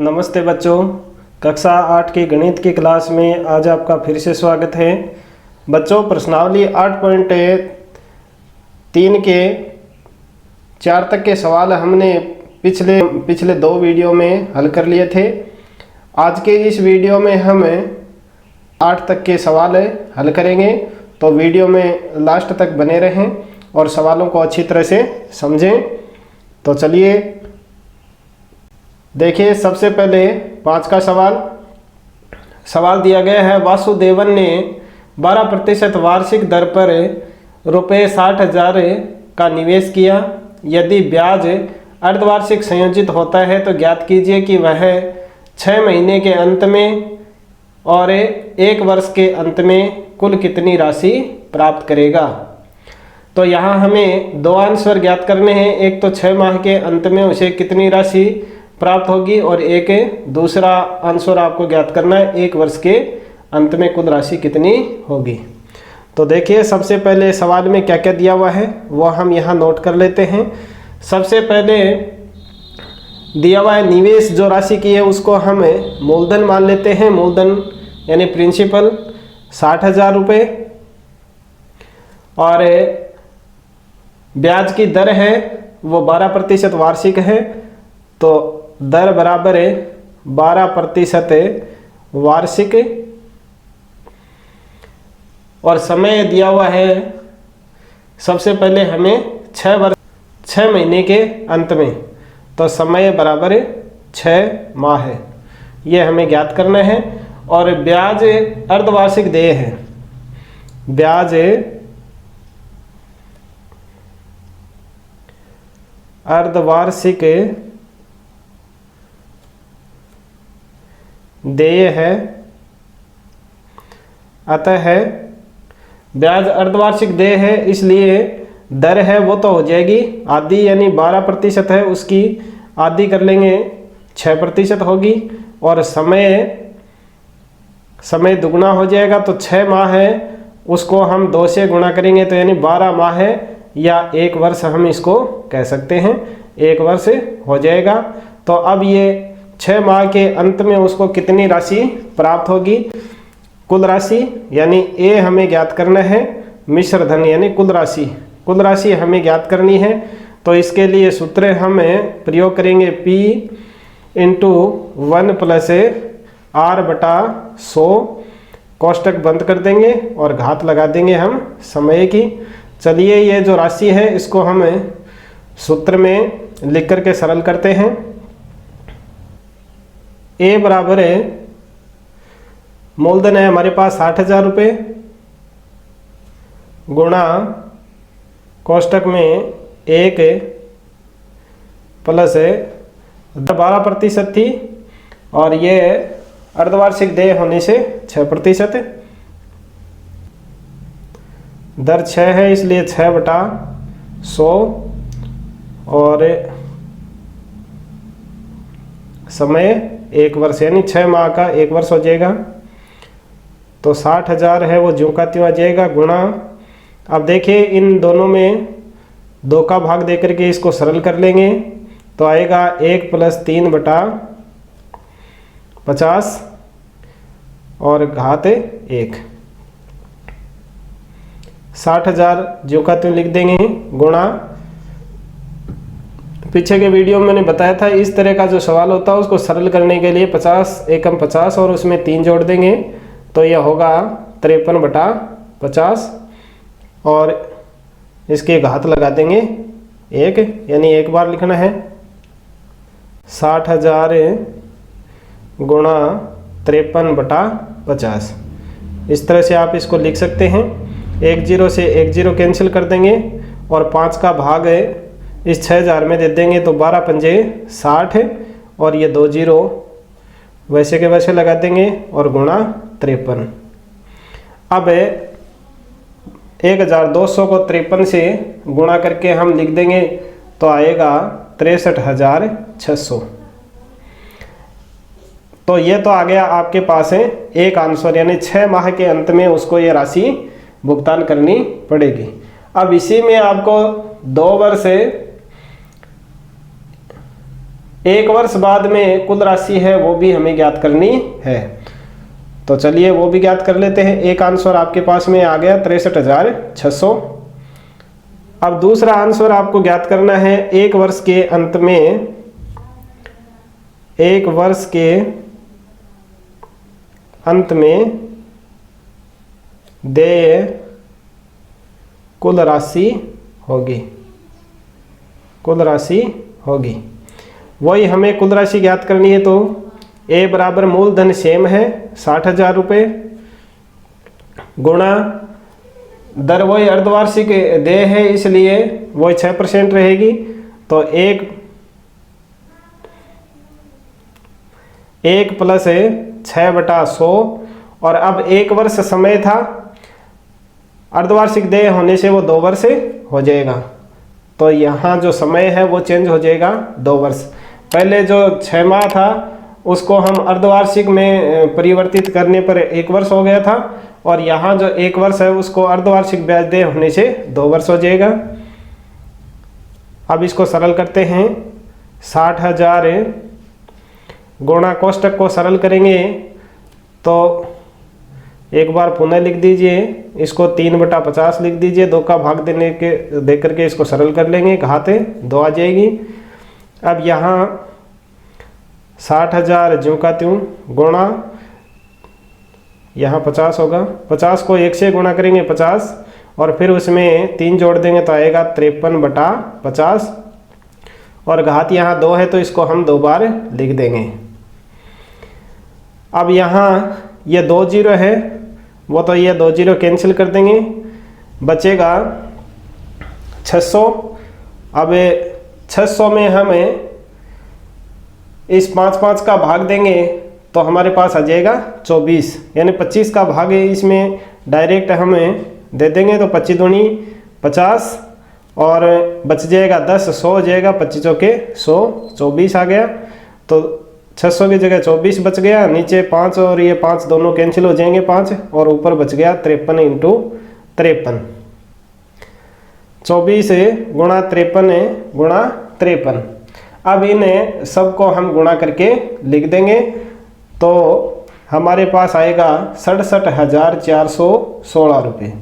नमस्ते बच्चों, कक्षा 8 की गणित की क्लास में आज आपका फिर से स्वागत है। बच्चों, प्रश्नावली 8.3 के 4 तक के सवाल हमने पिछले दो वीडियो में हल कर लिए थे। आज के इस वीडियो में हम 8 तक के सवाल हल करेंगे, तो वीडियो में लास्ट तक बने रहें और सवालों को अच्छी तरह से समझें। तो चलिए देखिए, सबसे पहले 5 का सवाल दिया गया है। वासुदेवन ने 12% वार्षिक दर पर रुपये 60,000 का निवेश किया। यदि ब्याज अर्धवार्षिक संयोजित होता है तो ज्ञात कीजिए कि वह 6 महीने के अंत में और 1 वर्ष के अंत में कुल कितनी राशि प्राप्त करेगा। तो यहाँ हमें दो आंसर ज्ञात करने हैं। एक तो 6 माह के अंत में उसे कितनी राशि प्राप्त होगी और एक दूसरा आंसर आपको ज्ञात करना है 1 वर्ष के अंत में कुल राशि कितनी होगी। तो देखिए, सबसे पहले सवाल में क्या क्या दिया हुआ है वो हम यहाँ नोट कर लेते हैं। सबसे पहले दिया हुआ है निवेश जो राशि की है उसको हम मूलधन मान लेते हैं। मूलधन यानी प्रिंसिपल 60,000 रुपये और ब्याज की दर है वो 12% वार्षिक है, तो दर बराबर है 12% वार्षिक और समय दिया हुआ है। सबसे पहले हमें 6 महीने के अंत में, तो समय बराबर 6 माह है, ये हमें ज्ञात करना है। और ब्याज अर्धवार्षिक देय है। ब्याज अर्धवार्षिक देय है, अतः ब्याज अर्धवार्षिक देय है, इसलिए दर है वो तो हो जाएगी आधी, यानी 12% है, उसकी आधी कर लेंगे 6% होगी। और समय दुगना हो जाएगा, तो 6 माह है उसको हम 2 से गुणा करेंगे, तो यानी 12 माह है या 1 वर्ष हम इसको कह सकते हैं, 1 वर्ष हो जाएगा। तो अब ये 6 माह के अंत में उसको कितनी राशि प्राप्त होगी, कुल राशि, यानी ए हमें ज्ञात करना है, मिश्र धन यानी कुल राशि हमें ज्ञात करनी है। तो इसके लिए सूत्र हम प्रयोग करेंगे P × 1 + R/100, कोष्टक बंद कर देंगे और घात लगा देंगे हम समय की। चलिए, ये जो राशि है इसको हम सूत्र में लिख करके सरल करते हैं। ए बराबर है, मूलधन है हमारे पास 60,000 रुपये, गुणा कोष्टक में 1 प्लस 12% थी और ये अर्धवार्षिक देय होने से 6%। दर 6 है इसलिए 6/100 और समय 1 वर्ष, यानी 6 माह का 1 वर्ष हो जाएगा। तो 60,000 है वो ज्यों का त्यों आ जाएगा, गुणा। अब देखिए, इन दोनों में 2 का भाग दे करके इसको सरल कर लेंगे, तो आएगा 1 + 3/50 और घात 1। 60,000 ज्यों का त्यों लिख देंगे, गुणा। पीछे के वीडियो में मैंने बताया था इस तरह का जो सवाल होता है उसको सरल करने के लिए 50 एकम 50 और उसमें 3 जोड़ देंगे, तो यह होगा 53/50 और इसके घात लगा देंगे 1, यानी एक बार लिखना है 60,000 गुणा 53/50। इस तरह से आप इसको लिख सकते हैं। 1 0 से 1 0 कैंसिल कर देंगे और 5 का भाग इस 6,000 में दे देंगे, तो 12 पंजे 60 और ये 2 0 वैसे के वैसे लगा देंगे और गुणा 53। अब 1200 को 53 से गुणा करके हम लिख देंगे, तो आएगा 63,600। तो ये तो आ गया आपके पास है एक आंसर, यानी 6 माह के अंत में उसको ये राशि भुगतान करनी पड़ेगी। अब इसी में आपको 2 वर्ष 1 वर्ष बाद में कुल राशि है वो भी हमें ज्ञात करनी है। तो चलिए वो भी ज्ञात कर लेते हैं। एक आंसर आपके पास में आ गया 63,600। अब दूसरा आंसर आपको ज्ञात करना है 1 वर्ष के अंत में, 1 वर्ष के अंत में देय कुल राशि होगी, कुल राशि होगी। वही हमें कुल राशि ज्ञात करनी है। तो ए बराबर मूलधन सेम है 60,000 रुपये, गुणा दर वही अर्धवार्षिक देय है इसलिए वही 6% रहेगी। तो 1 प्लस 6/100। और अब 1 वर्ष समय था, अर्धवार्षिक देय होने से वो 2 वर्ष हो जाएगा। तो यहाँ जो समय है वो चेंज हो जाएगा 2 वर्ष। पहले जो 6 माह था उसको हम अर्धवार्षिक में परिवर्तित करने पर 1 वर्ष हो गया था, और यहाँ जो 1 वर्ष है उसको अर्धवार्षिक ब्याज देय होने से 2 वर्ष हो जाएगा। अब इसको सरल करते हैं। 60,000 गुणा कोष्टक को सरल करेंगे तो एक बार पुनः लिख दीजिए, इसको 3/50 लिख दीजिए। 2 का भाग दे करके इसको सरल कर लेंगे, घाते 2 आ जाएगी। अब यहाँ 60,000 ज्यों का त्यों गुणा, यहाँ 50 होगा, 50 को 1 से गुणा करेंगे 50, और फिर उसमें 3 जोड़ देंगे तो आएगा 53/50, और घात यहाँ 2 है तो इसको हम 2 बार लिख देंगे। अब यहाँ ये 2 जीरो है, वो तो ये 2 जीरो कैंसिल कर देंगे, बचेगा 600। अब 600 में हमें इस 5 का भाग देंगे तो हमारे पास आ जाएगा 24, यानी 25 का भाग है इसमें डायरेक्ट हमें दे देंगे। तो 25 दूनी 50 और बच जाएगा 10, 100 हो जाएगा, 25 चौके 100, 24 आ गया। तो 600 की जगह 24 बच गया, नीचे 5 और ये 5 दोनों कैंसिल हो जाएंगे 5, और ऊपर बच गया 53 × 53। 24 गुणा 53 गुणा 53। अब इन्हें सबको हम गुणा करके लिख देंगे तो हमारे पास आएगा 67,416 रुपये।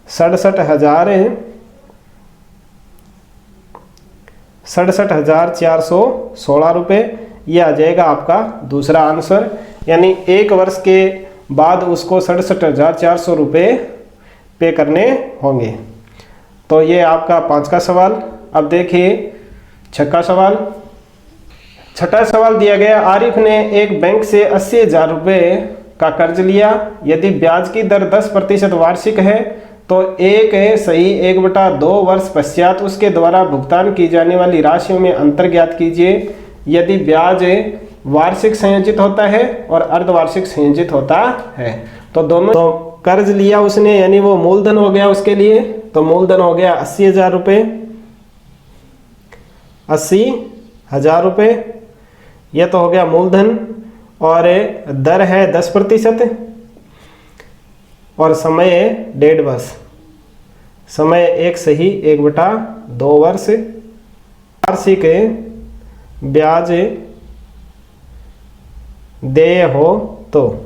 67,416 रुपये, ये आ जाएगा आपका दूसरा आंसर। यानी 1 वर्ष के बाद उसको 67,400 रुपये पे करने होंगे। तो ये आपका 5 का सवाल। अब देखिए 6 सवाल। 6 सवाल दिया गया, आरिफ ने एक बैंक से 80,000 रुपये का कर्ज लिया। यदि ब्याज की दर 10% वार्षिक है तो 1/2 वर्ष पश्चात उसके द्वारा भुगतान की जाने वाली राशियों में अंतर ज्ञात कीजिए। यदि ब्याज वार्षिक संयोजित होता है और अर्धवार्षिक संयोजित होता है। तो दोनों, तो कर्ज लिया उसने यानी वो मूलधन हो गया उसके लिए, तो मूलधन हो गया 80,000 रुपये, 80,000 रुपये, यह तो हो गया मूलधन, और दर है 10% और समय 1.5 वर्ष, समय 1/2 वर्ष। वार्षिक ब्याज देय हो तो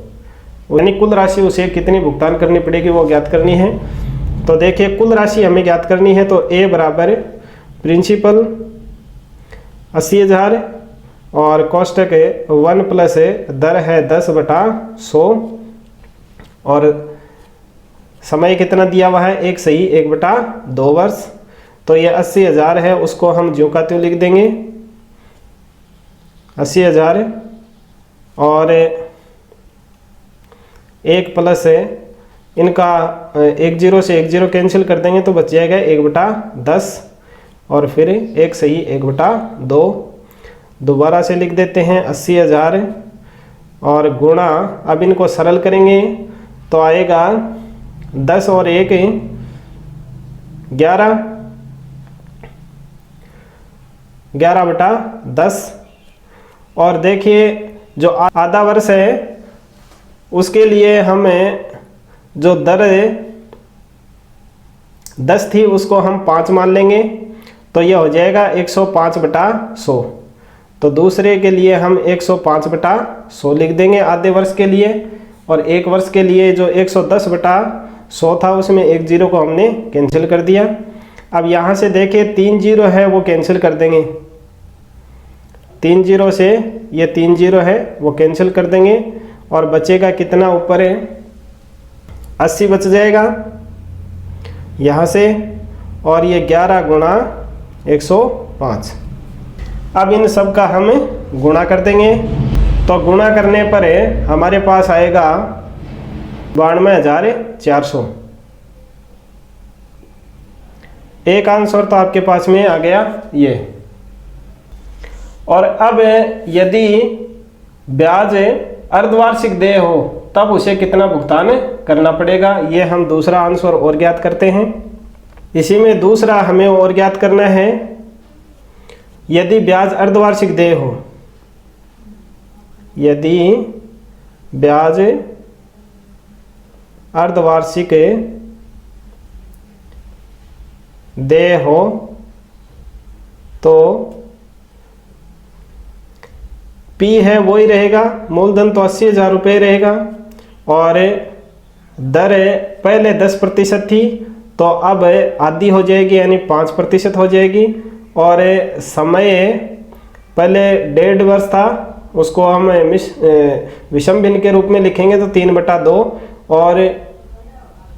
यानी कुल राशि उसे कितनी भुगतान करनी पड़ेगी वो ज्ञात करनी है। तो देखिए कुल राशि हमें ज्ञात करनी है, तो ए बराबर प्रिंसिपल 80,000 और कोष्टक 1 प्लस दर है 10/100 और समय कितना दिया हुआ है 1/2 वर्ष। तो ये 80,000 है, उसको हम ज्यों का त्यों लिख देंगे 80,000 और 1 प्लस इनका 1 0 से 1 0 कैंसिल कर देंगे तो बच जाएगा 1/10 और फिर 1/1/2 दोबारा से लिख देते हैं 80,000 और गुणा, अब इनको सरल करेंगे तो आएगा 10 और 1 11/10। और देखिए जो आधा वर्ष है उसके लिए हमें जो दर 10 थी उसको हम 5 मान लेंगे तो यह हो जाएगा 105/100। तो दूसरे के लिए हम 105/100 लिख देंगे आधे वर्ष के लिए, और एक वर्ष के लिए जो 110/100 था उसमें एक जीरो को हमने कैंसिल कर दिया। अब यहाँ से देखिए 3 जीरो है वो कैंसिल कर देंगे, 3 जीरो से ये 3 जीरो है वो कैंसिल कर देंगे, और बचेगा कितना ऊपर है 80 बच जाएगा यहाँ से, और ये 11 गुणा 105। अब इन सब का हम गुणा कर देंगे, तो गुणा करने पर हमारे पास आएगा 92,400। एक आंसर तो आपके पास में आ गया ये। और अब यदि ब्याज अर्धवार्षिक देय हो तब उसे कितना भुगतान करना पड़ेगा, ये हम दूसरा आंसर और ज्ञात करते हैं। इसी में दूसरा हमें और ज्ञात करना है, यदि ब्याज अर्धवार्षिक देय हो, यदि ब्याज अर्धवार्षिक देय हो तो P है वही रहेगा, मूलधन तो 80,000 रुपये रहेगा, और दर पहले 10% थी तो अब आधी हो जाएगी यानी 5% हो जाएगी, और समय पहले 1.5 वर्ष था उसको हम विषम भिन्न के रूप में लिखेंगे तो 3/2, और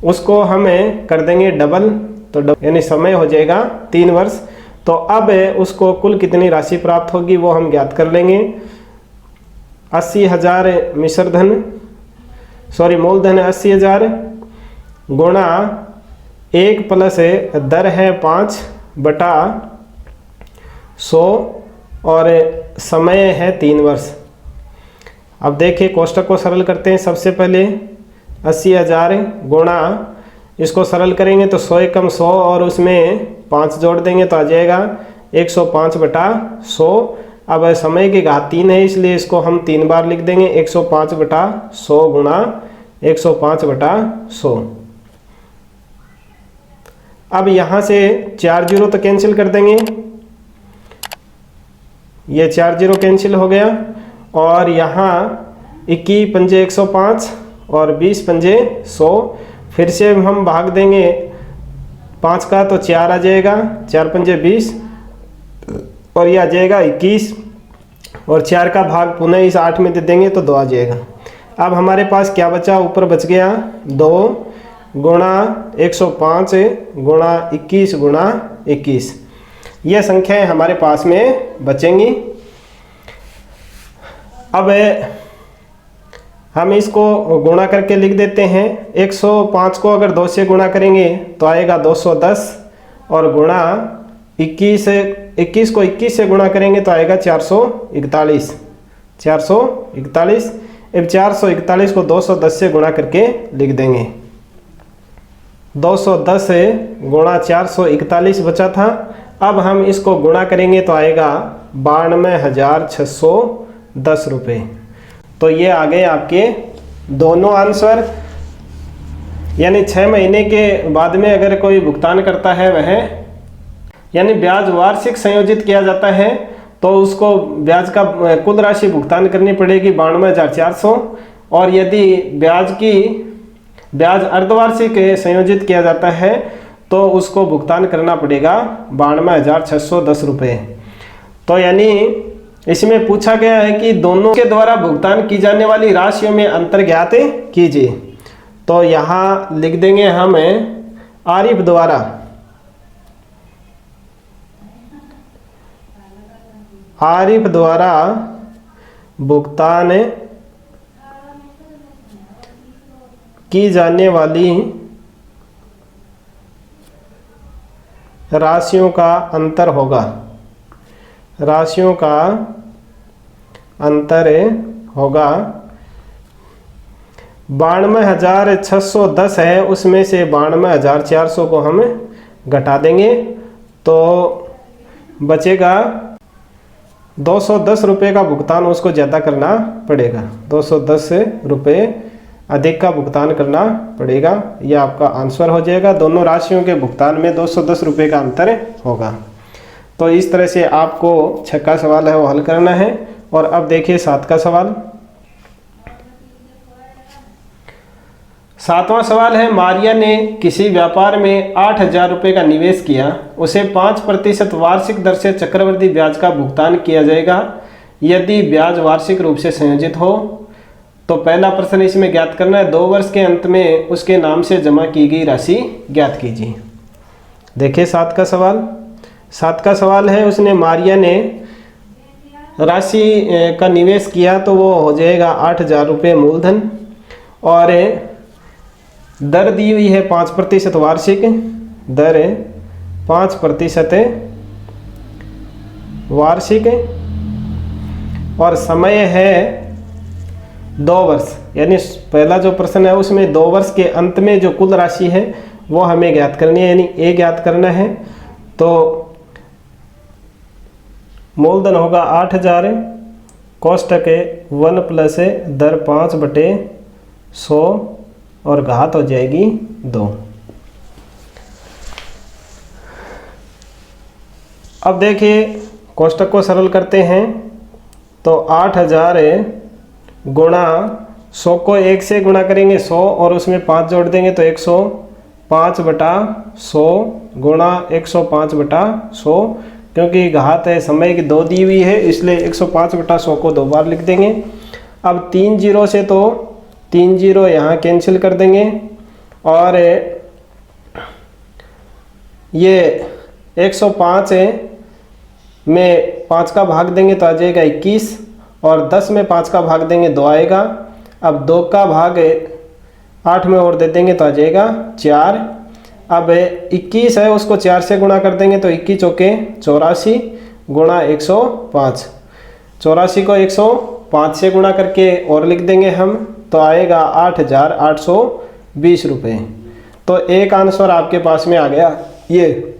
उसको हम कर देंगे डबल, तो यानी समय हो जाएगा 3 वर्ष। तो अब उसको कुल कितनी राशि प्राप्त होगी वो हम ज्ञात कर लेंगे। 80,000 मूलधन 80,000 गुणा 1 प्लस दर है 5/100 और समय है 3 वर्ष। अब देखिए कोष्टक को सरल करते हैं। सबसे पहले 80,000 गुणा, इसको सरल करेंगे तो 100 एकम 100 और उसमें 5 जोड़ देंगे तो आ जाएगा 105/100। अब समय की घात 3 है इसलिए इसको हम 3 बार लिख देंगे, 105/100 गुणा 105/100। अब यहाँ से 4 जीरो तो कैंसिल कर देंगे, ये 4 जीरो कैंसिल हो गया, और यहाँ 21 पंजे 105 और 20 पंजे 100। फिर से हम भाग देंगे 5 का तो 4 आ जाएगा, 4 पंजे 20 और ये आ जाएगा 21, और 4 का भाग पुनः इस 8 में दे देंगे तो 2 आ जाएगा। अब हमारे पास क्या बचा, ऊपर बच गया 2 गुणा 105 गुणा 21 गुणा 21। यह संख्याएं हमारे पास में बचेंगी। अब हम इसको गुणा करके लिख देते हैं। 105 को अगर 2 से गुणा करेंगे तो आएगा 210, और गुणा 21 को 21 से गुणा करेंगे तो आएगा 441। अब 441 को 210 से गुणा करके लिख देंगे। 210 गुणा 441 बचा था। अब हम इसको गुणा करेंगे तो आएगा 92,610 रुपये। तो ये आ गए आपके दोनों आंसर। यानी 6 महीने के बाद में अगर कोई भुगतान करता है वह, यानी ब्याज वार्षिक संयोजित किया जाता है तो उसको ब्याज का कुल राशि भुगतान करनी पड़ेगी 92,400, और यदि ब्याज अर्धवार्षिक संयोजित किया जाता है तो उसको भुगतान करना पड़ेगा 92,610 रुपये। तो यानी इसमें पूछा गया है कि दोनों के द्वारा भुगतान की जाने वाली राशियों में अंतर ज्ञात कीजिए। तो यहाँ लिख देंगे हम आरिफ द्वारा भुगतान की जाने वाली राशियों का अंतर होगा, 92,610 है, उसमें से 92,400 को हम घटा देंगे तो बचेगा 210 रुपये का भुगतान उसको ज़्यादा करना पड़ेगा, 210 रुपये अधिक का भुगतान करना पड़ेगा। यह आपका आंसर हो जाएगा। दोनों राशियों के भुगतान में 210 रुपये का अंतर होगा। तो इस तरह से आपको 6 का सवाल है वो हल करना है। और अब देखिए 7 का सवाल। 7वां सवाल है, मारिया ने किसी व्यापार में 8,000 रुपये का निवेश किया, उसे 5% वार्षिक दर से चक्रवृद्धि ब्याज का भुगतान किया जाएगा यदि ब्याज वार्षिक रूप से संयोजित हो। तो पहला प्रश्न इसमें ज्ञात करना है, 2 वर्ष के अंत में उसके नाम से जमा की गई राशि ज्ञात कीजिए। देखिए 7 का सवाल। 7 का सवाल है, उसने मारिया ने राशि का निवेश किया तो वो हो जाएगा 8,000 रुपये मूलधन, और दर दी हुई है 5% वार्षिक दर, 5% वार्षिक, और समय है 2 वर्ष। यानी पहला जो प्रश्न है उसमें 2 वर्ष के अंत में जो कुल राशि है वो हमें ज्ञात करनी है, यानी ए ज्ञात करना है। तो मूलधन होगा 8,000, कोष्टक 1 प्लस दर 5/100 और घात हो जाएगी 2। अब देखिए कोष्टक को सरल करते हैं तो 8,000 गुणा 100 को 1 से गुणा करेंगे 100 और उसमें 5 जोड़ देंगे तो 105/100 गुणा 105/100, क्योंकि घात है समय की 2 दी हुई है इसलिए 105/100 को 2 बार लिख देंगे। अब 3 जीरो से तो 3 जीरो यहाँ कैंसिल कर देंगे और ये 105 में 5 का भाग देंगे तो आ जाएगा 21, और 10 में 5 का भाग देंगे 2 आएगा। अब 2 का भाग 8 में और दे देंगे तो आ जाएगा 4। अब 21 है उसको 4 से गुणा कर देंगे तो 21 चौके 84 गुणा 105, 84 को 105 से गुणा करके और लिख देंगे हम तो आएगा 8,820 रुपये। तो एक आंसर आपके पास में आ गया ये,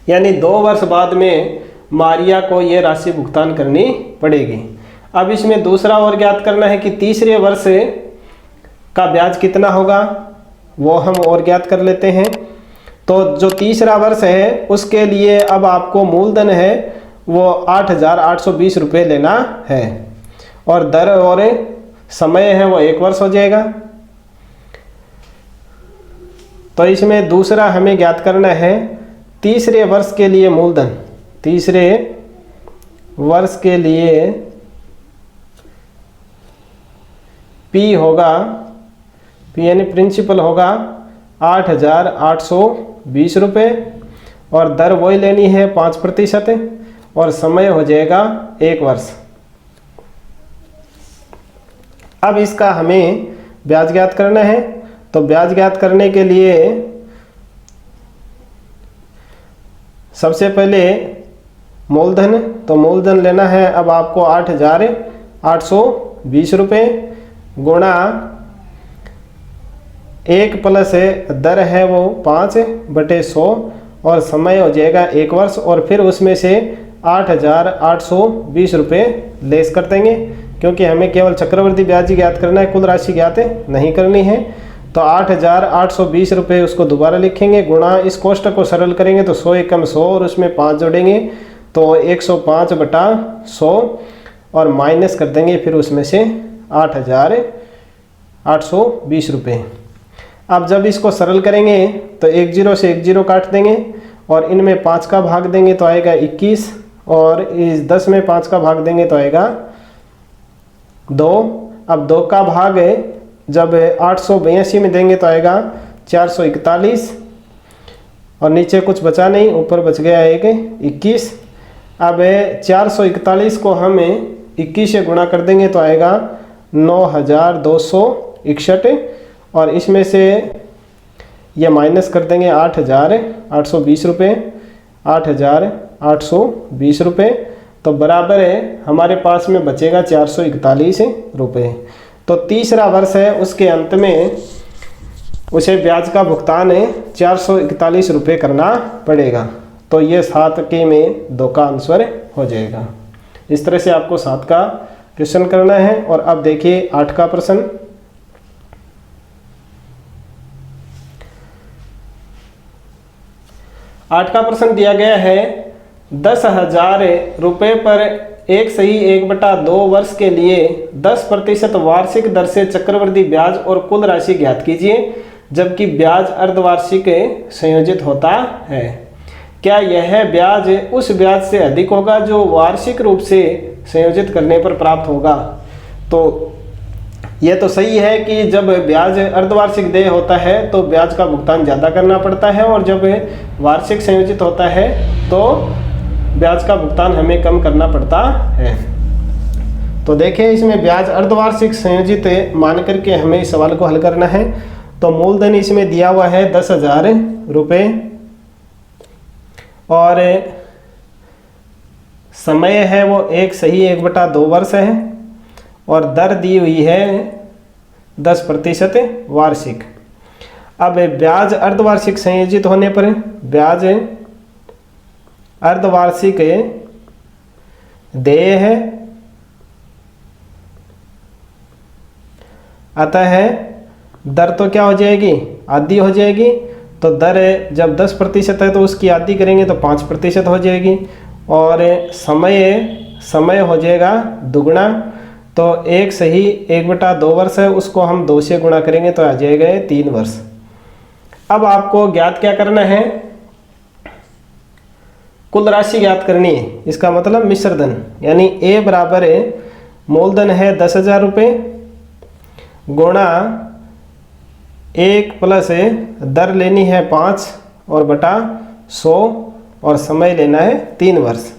यानी 2 वर्ष बाद में मारिया को ये राशि भुगतान करनी पड़ेगी। अब इसमें दूसरा और ज्ञात करना है कि तीसरे वर्ष का ब्याज कितना होगा, वो हम और ज्ञात कर लेते हैं। तो जो तीसरा वर्ष है उसके लिए अब आपको मूलधन है वो 8,820 रुपये लेना है, और दर और समय है वो 1 वर्ष हो जाएगा। तो इसमें दूसरा हमें ज्ञात करना है तीसरे वर्ष के लिए मूलधन। तीसरे वर्ष के लिए P होगा, P यानी प्रिंसिपल होगा 8,820 रुपये, और दर वही लेनी है 5% और समय हो जाएगा 1 वर्ष। अब इसका हमें ब्याज ज्ञात करना है। तो ब्याज ज्ञात करने के लिए सबसे पहले मूलधन, तो मूलधन लेना है अब आपको 8,820 रुपये गुणा 1 प्लस दर है वो 5/100 और समय हो जाएगा 1 वर्ष, और फिर उसमें से 8,820 रुपये लेस कर देंगे, क्योंकि हमें केवल चक्रवृद्धि ब्याज ही ज्ञात करना है, कुल राशि ज्ञात नहीं करनी है। तो 8,820 रुपये उसको दोबारा लिखेंगे गुणा इस कोष्टक को सरल करेंगे तो 100 एकम 100 और उसमें 5 जोड़ेंगे तो 105/100 और माइनस कर देंगे फिर उसमें से 8,820 रुपये। अब जब इसको सरल करेंगे तो 1 जीरो से 1 जीरो काट देंगे और इनमें 5 का भाग देंगे तो आएगा 21, और इस 10 में 5 का भाग देंगे तो आएगा 2। अब 2 का भाग जब 882 में देंगे तो आएगा 441, और नीचे कुछ बचा नहीं, ऊपर बच गया एक 21। अब 441 को हम 21 से गुणा कर देंगे तो आएगा 9,261, और इसमें से ये माइनस कर देंगे 8,820 रुपये, 8,820 रुपये, तो बराबर है हमारे पास में बचेगा 441 रुपये। तो तीसरा वर्ष है उसके अंत में उसे ब्याज का भुगतान 441 रुपये करना पड़ेगा। तो ये 7 के में 2 का आंसर हो जाएगा। इस तरह से आपको 7 का क्वेश्चन करना है। और अब देखिए 8 का प्रश्न। 8 का प्रश्न दिया गया है, 10,000 रुपये पर एक सही 1/2 वर्ष के लिए 10% वार्षिक दर से चक्रवृद्धि ब्याज और कुल राशि ज्ञात कीजिए, जबकि ब्याज अर्धवार्षिक संयोजित होता है। क्या यह ब्याज उस ब्याज से अधिक होगा जो वार्षिक रूप से संयोजित करने पर प्राप्त होगा? तो यह तो सही है कि जब ब्याज अर्धवार्षिक देय होता है तो ब्याज का भुगतान ज़्यादा करना पड़ता है, और जब वार्षिक संयोजित होता है तो ब्याज का भुगतान हमें कम करना पड़ता है। तो देखिए, इसमें ब्याज अर्धवार्षिक संयोजित मान करके हमें इस सवाल को हल करना है। तो मूलधन इसमें दिया हुआ है 10,000 रुपये, और समय है वो एक सही 1/2 वर्ष है, और दर दी हुई है 10% वार्षिक। अब ब्याज अर्धवार्षिक संयोजित होने पर ब्याज अर्धवार्षिक देय है, अतः दर तो क्या हो जाएगी, आधी हो जाएगी। तो दर जब 10% है तो उसकी आधी करेंगे तो 5% हो जाएगी, और समय हो जाएगा दुगुना। तो एक सही 1/2 वर्ष है, उसको हम 2 से गुणा करेंगे तो आ जाएगा 3 वर्ष। अब आपको ज्ञात क्या करना है, कुल राशि ज्ञात करनी है। इसका मतलब मिश्र धन, यानी ए बराबर है मूलधन है 10,000 रुपये गुणा 1 प्लस दर लेनी है 5 और बटा 100, और समय लेना है 3 वर्ष।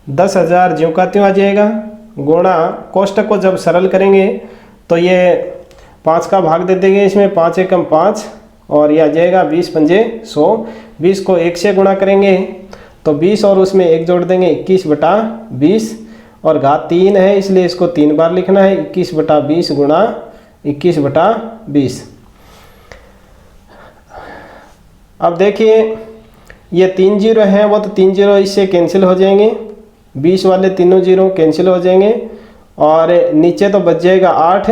10,000 ज्यों का त्यों आ जाएगा, गुणा कोष्टक को जब सरल करेंगे तो ये 5 का भाग दे देंगे इसमें, 5 एकम 5, और यह आ जाएगा 20 पंजे 100। 20 को 1 से गुणा करेंगे तो 20 और उसमें 1 जोड़ देंगे, 21/20, और घात 3 है इसलिए इसको 3 बार लिखना है, 21/20 गुणा 21/20। अब देखिए, ये 3 जीरो हैं, वो तो 3 जीरो इससे कैंसिल हो जाएंगे, 20 वाले तीनों जीरो कैंसिल हो जाएंगे, और नीचे तो बच जाएगा 8,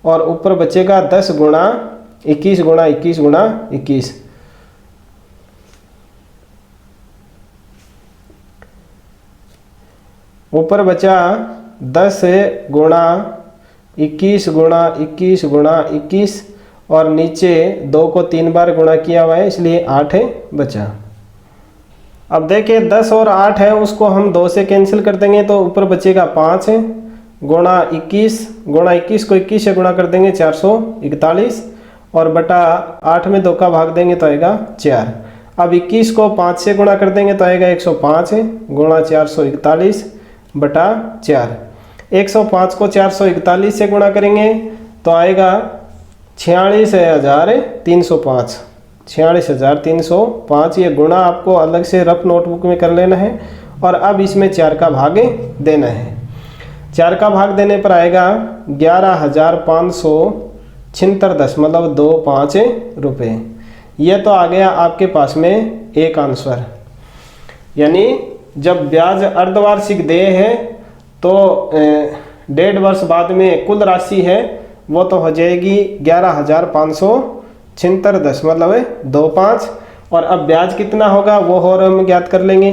और ऊपर बचेगा 10 गुणा 21 गुणा 21 गुणा 21। ऊपर बचा 10 गुणा 21 गुणा 21 गुणा 21, और नीचे 2 को 3 बार गुणा किया हुआ है इसलिए 8 बचा। अब देखिए, 10 और 8 है, उसको हम 2 से कैंसिल कर देंगे तो ऊपर बचेगा 5 गुणा 21 गुणा 21 को 21 से गुणा कर देंगे 441, और बटा 8 में 2 का भाग देंगे तो आएगा 4। अब 21 को 5 से गुणा कर देंगे तो आएगा 105 गुणा 441 बटा 4। 105 को 441 से गुणा करेंगे तो आएगा 46,305। 46,305, ये गुणा आपको अलग से रफ नोटबुक में कर लेना है, और अब इसमें 4 का भाग देना है। 4 का भाग देने पर आएगा 11,576.25 रुपये। यह तो आ गया आपके पास में एक आंसर। यानी जब ब्याज अर्धवार्षिक देय है तो 1.5 वर्ष बाद में कुल राशि है वो तो हो जाएगी 11,576.25, और अब ब्याज कितना होगा वो और हम ज्ञात कर लेंगे।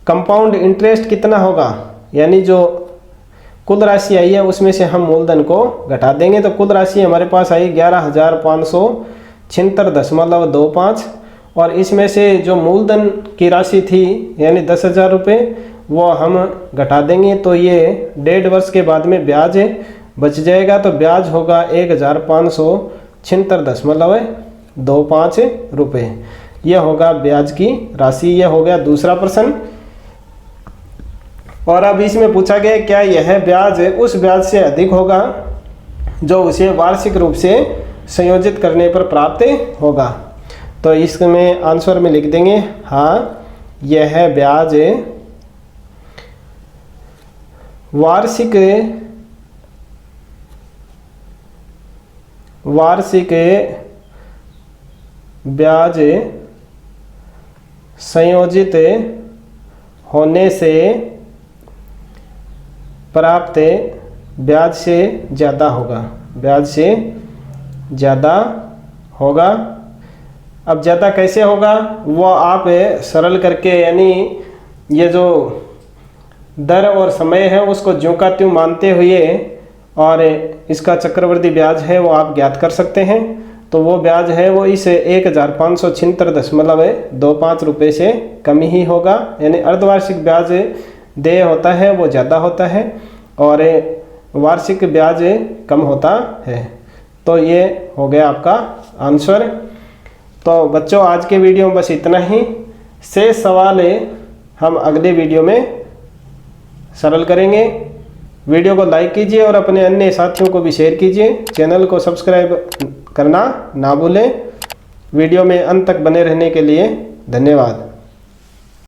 कंपाउंड इंटरेस्ट कितना होगा, यानी जो कुल राशि आई है उसमें से हम मूलधन को घटा देंगे, तो कुल राशि हमारे पास आई 11,576.25, और इसमें से जो मूलधन की राशि थी यानी 10,000 रुपये वो हम घटा देंगे, तो ये 1.5 वर्ष के बाद में ब्याज बच जाएगा। तो ब्याज होगा 1,576.25 रुपये। यह होगा ब्याज की राशि। यह हो गया दूसरा प्रश्न। और अब इसमें पूछा गया क्या यह ब्याज उस ब्याज से अधिक होगा जो उसे वार्षिक रूप से संयोजित करने पर प्राप्त होगा। तो इसमें आंसर में लिख देंगे हाँ, यह ब्याज वार्षिक ब्याज संयोजित होने से प्राप्त ब्याज से ज़्यादा होगा, ब्याज से ज़्यादा होगा। अब ज़्यादा कैसे होगा वो आप सरल करके, यानी ये जो दर और समय है उसको ज्यों का त्यों मानते हुए और इसका चक्रवृद्धि ब्याज है वो आप ज्ञात कर सकते हैं। तो वो ब्याज है वो इस 1576.25 रुपये से कम ही होगा, यानी अर्धवार्षिक ब्याज देय होता है वो ज़्यादा होता है और वार्षिक ब्याज कम होता है। तो ये हो गया आपका आंसर। तो बच्चों आज के वीडियो में बस इतना ही। शेष सवाल हम अगले वीडियो में सरल करेंगे। वीडियो को लाइक कीजिए और अपने अन्य साथियों को भी शेयर कीजिए। चैनल को सब्सक्राइब करना ना भूलें। वीडियो में अंत तक बने रहने के लिए धन्यवाद।